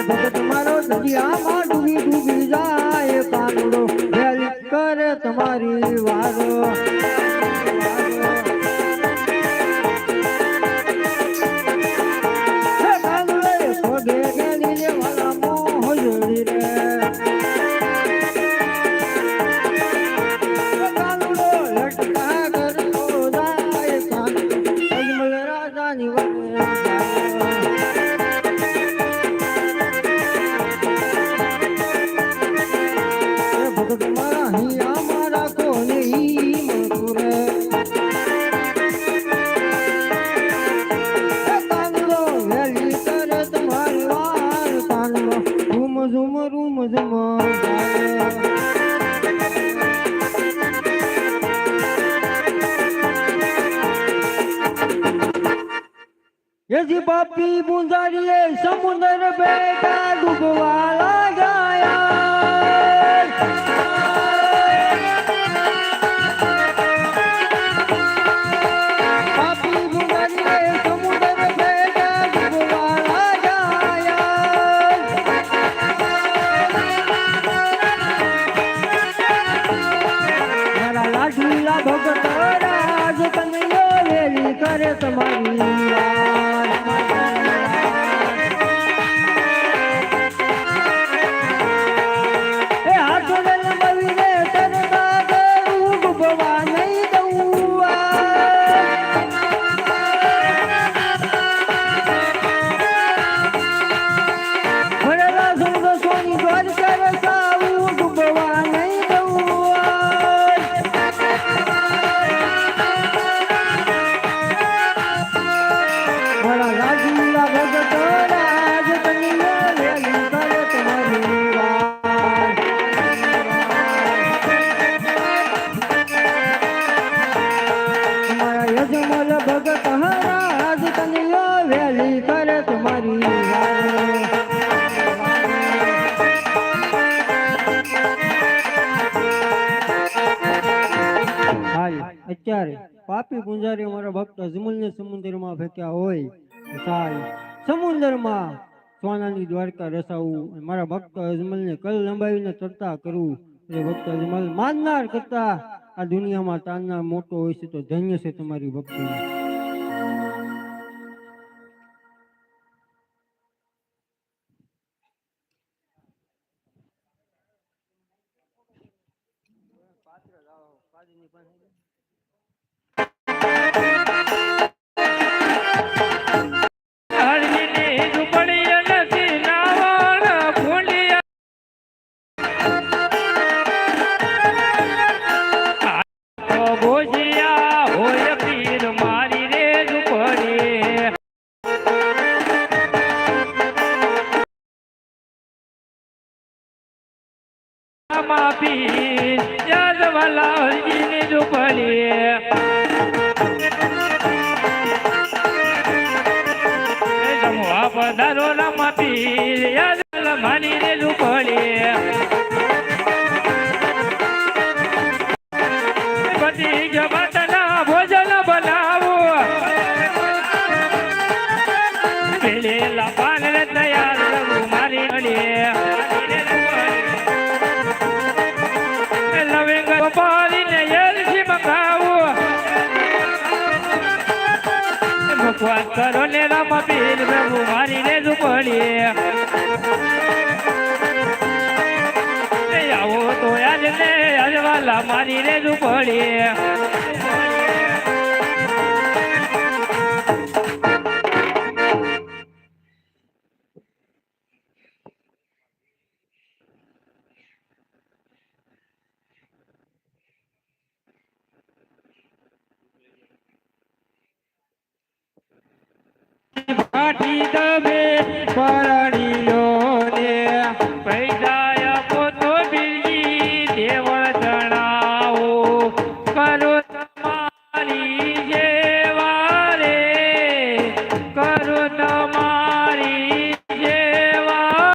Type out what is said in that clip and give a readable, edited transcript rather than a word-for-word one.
ભગત મારો દરિયામાં ડૂબી ડૂબી જાય કાનુડો વેલી કરે તમારી વારો યજી બાપી બુંદારીએ સમુદ્ર બેટા ડૂબવા લાગ્યા બાપી બુંદારીએ સમુદ્ર બેટા ડૂબવા લાગ્યા મારા લાડુલા ભગત રાજ કનૈયો વેલી કરે તમારી ભગત હરાજ કનૈયો વેલી કરે તમારી હાલ અત્યારે પાપી પૂંજારી અમારા ભક્ત અજમલને સમુદ્રમાં ફેંક્યા હોય સાલ સમુદ્રમાં સોનાની દ્વારકા રસાવું મારા ભક્ત અજમલને કલ લંબાવીને તરતા કરવું એ ભક્ત અજમલ માનનાર કરતા આ દુનિયામાં તાનનાર મોટો હોય છે તો ધન્ય છે તમારી ભક્તિ માપી યાદ વાલા હરજીની ઝૂંપડી જમવા પધારો માપી યાદ વાલા માની રે ઝૂંપડી બધી જમાતના ભોજન બનાવો પેલેલા પાન રે તૈયાર કરવું મારી અડીએ ભગવાન કરો ને રામ પીર પ્રભુ મારી ને ઝૂંપડીએ આવો તો આજ ને અજવાલા મારી ને ઝૂંપડીએ પાટી દબે પરણી